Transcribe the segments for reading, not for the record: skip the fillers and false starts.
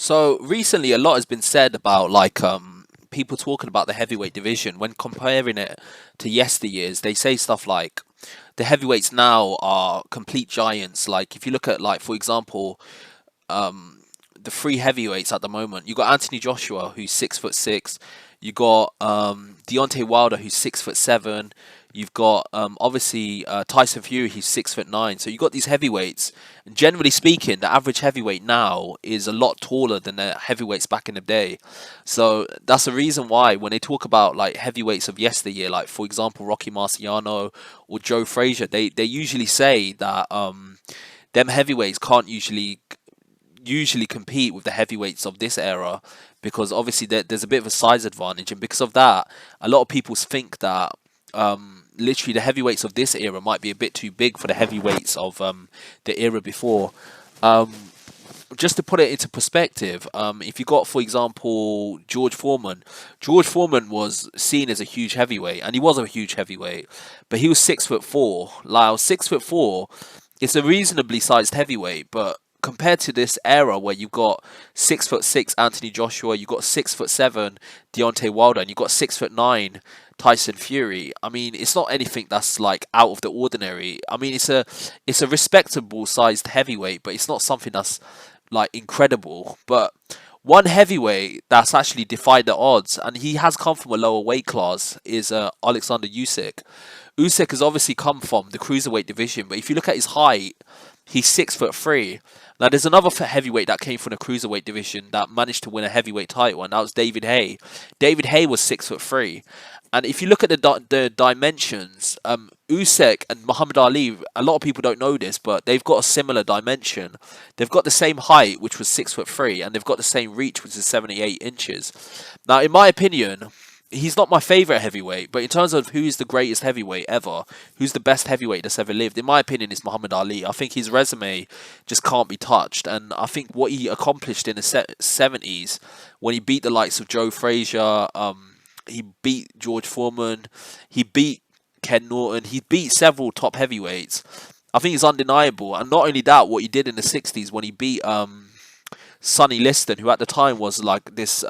So recently, a lot has been said about people talking about the heavyweight division when comparing it to yesteryears. They say stuff like the heavyweights now are complete giants. Like if you look at for example, um, the three heavyweights at the moment. You got Anthony Joshua, who's 6'6". You got Deontay Wilder, who's 6'7". You've got obviously Tyson Fury, he's 6'9". So you got these heavyweights. And generally speaking, the average heavyweight now is a lot taller than the heavyweights back in the day. So that's the reason why when they talk about like heavyweights of yesteryear, like for example Rocky Marciano or Joe Frazier, they usually say that them heavyweights can't usually compete with the heavyweights of this era because obviously there's a bit of a size advantage, and because of that, a lot of people think that literally the heavyweights of this era might be a bit too big for the heavyweights of the era before. Um, just to put it into perspective, if you got, for example, George Foreman was seen as a huge heavyweight, and he was a huge heavyweight, but he was 6'4". Like 6'4", it's a reasonably sized heavyweight, but compared to this era where you've got 6'6" Anthony Joshua, you've got 6'7" Deontay Wilder, and you've got 6'9" Tyson Fury. I mean, it's not anything that's like out of the ordinary. I mean, it's a respectable sized heavyweight, but it's not something that's like incredible. But one heavyweight that's actually defied the odds, and he has come from a lower weight class, is Oleksandr Usyk. Usyk has obviously come from the cruiserweight division, but if you look at his height, he's 6'3". Now, there's another heavyweight that came from the cruiserweight division that managed to win a heavyweight title, and that was David Haye. David Haye was 6'3". And if you look at the dimensions, Usyk and Muhammad Ali, a lot of people don't know this, but they've got a similar dimension. They've got the same height, which was 6'3", and they've got the same reach, which is 78 inches. Now, in my opinion, he's not my favorite heavyweight, but in terms of who's the greatest heavyweight ever, who's the best heavyweight that's ever lived, in my opinion, is Muhammad Ali. I think his resume just can't be touched, and I think what he accomplished in the 70s when he beat the likes of Joe Frazier, he beat George Foreman, he beat Ken Norton, he beat several top heavyweights. I think it's undeniable, and not only that, what he did in the 60s when he beat Sonny Liston, who at the time was like this,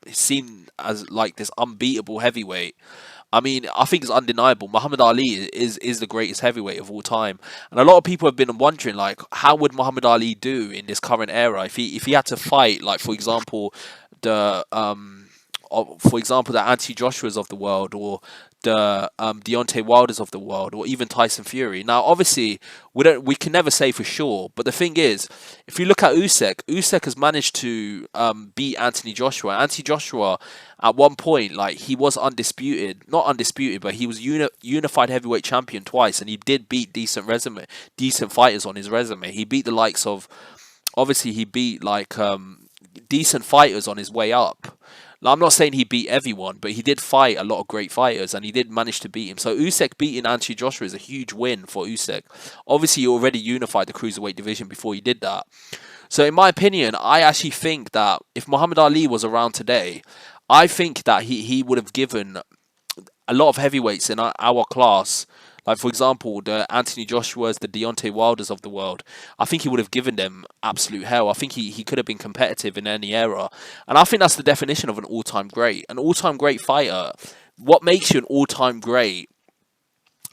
seen as like this unbeatable heavyweight. I mean, I think it's undeniable. Muhammad Ali is the greatest heavyweight of all time, and a lot of people have been wondering like, how would Muhammad Ali do in this current era if he had to fight like, for example, the the Anthony Joshua's of the world, or the Deontay Wilders of the world, or even Tyson Fury. Now, obviously, we can never say for sure, but the thing is, if you look at Usyk has managed to beat Anthony Joshua. Anthony Joshua, at one point, like he was not undisputed, but he was unified heavyweight champion twice, and he did beat decent fighters on his resume. He beat the likes of, obviously, he beat decent fighters on his way up. Now, I'm not saying he beat everyone, but he did fight a lot of great fighters, and he did manage to beat him. So Usyk beating Anthony Joshua is a huge win for Usyk. Obviously, he already unified the cruiserweight division before he did that. So in my opinion, I actually think that if Muhammad Ali was around today, I think that he would have given a lot of heavyweights in our class, like for example the Anthony Joshua's, the Deontay Wilders of the world, I think he would have given them absolute hell. I think he could have been competitive in any era, and I think that's the definition of an all-time great. An all-time great fighter, what makes you an all-time great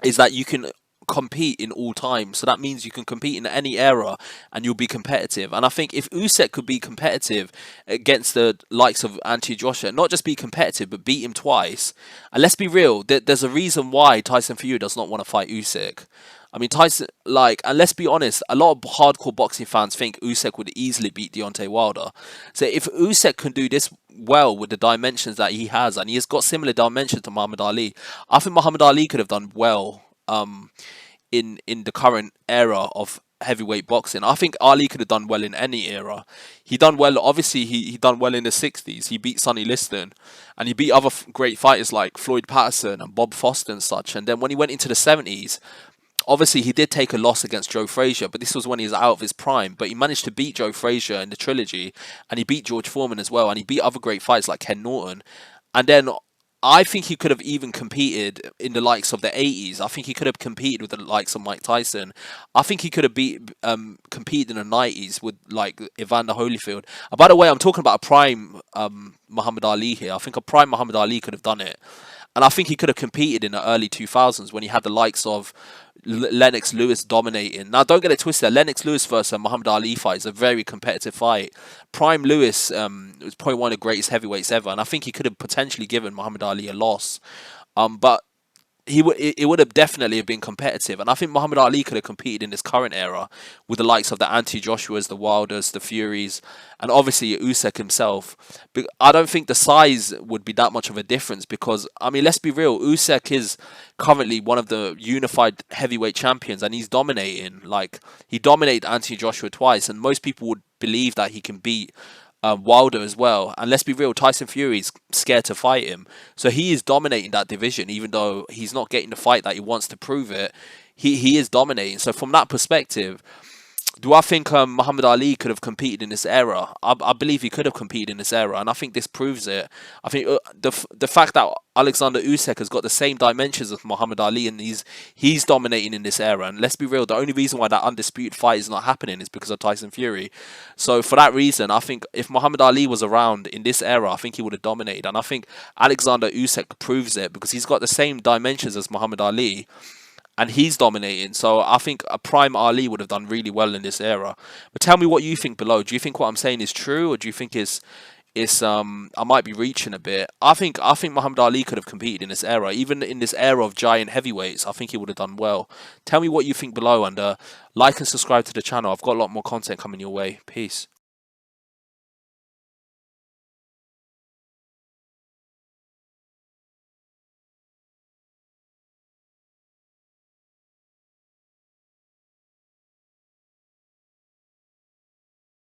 is that you can compete in all time. So that means you can compete in any era and you'll be competitive. And I think if Usyk could be competitive against the likes of Anthony Joshua, not just be competitive but beat him twice. And let's be real, there's a reason why Tyson Fury does not want to fight Usyk. I mean, Tyson, and let's be honest, a lot of hardcore boxing fans think Usyk would easily beat Deontay Wilder. So if Usyk can do this well with the dimensions that he has, and he has got similar dimensions to Muhammad Ali, I think Muhammad Ali could have done well in the current era of heavyweight boxing. I think Ali could have done well in any era. He done well, obviously he done well in the 60s. He beat Sonny Liston, and he beat other great fighters like Floyd Patterson and Bob Foster and such. And then when he went into the 70s, obviously he did take a loss against Joe Frazier, but this was when he was out of his prime. But he managed to beat Joe Frazier in the trilogy, and he beat George Foreman as well, and he beat other great fighters like Ken Norton. And then I think he could have even competed in the likes of the 80s. I think he could have competed with the likes of Mike Tyson. I think he could have competed in the 90s with like Evander Holyfield. And by the way, I'm talking about a prime Muhammad Ali here. I think a prime Muhammad Ali could have done it. And I think he could have competed in the early 2000s when he had the likes of Lennox Lewis dominating. Now, don't get it twisted. Lennox Lewis versus Muhammad Ali fight is a very competitive fight. Prime Lewis was probably one of the greatest heavyweights ever, and I think he could have potentially given Muhammad Ali a loss. But it would have definitely have been competitive, and I think Muhammad Ali could have competed in this current era with the likes of the Anti Joshuas, the Wilders, the Furies, and obviously Usyk himself. But I don't think the size would be that much of a difference because I mean, let's be real, Usyk is currently one of the unified heavyweight champions, and he's dominating. Like he dominated Anthony Joshua twice, and most people would believe that he can beat Wilder as well. And let's be real, Tyson Fury's scared to fight him. So he is dominating that division, even though he's not getting the fight that he wants to prove it. He is dominating. So from that perspective, do I think Muhammad Ali could have competed in this era? I believe he could have competed in this era, and I think this proves it. I think the fact that Oleksandr Usyk has got the same dimensions of Muhammad Ali, and he's dominating in this era. And let's be real, the only reason why that undisputed fight is not happening is because of Tyson Fury. So for that reason, I think if Muhammad Ali was around in this era, I think he would have dominated. And I think Alexander Usyk proves it because he's got the same dimensions as Muhammad Ali, and he's dominating. So I think a prime Ali would have done really well in this era. But tell me what you think below. Do you think what I'm saying is true, or do you think it's I might be reaching a bit? I think Muhammad Ali could have competed in this era, even in this era of giant heavyweights. I think he would have done well. Tell me what you think below, and like and subscribe to the channel. I've got a lot more content coming your way. Peace.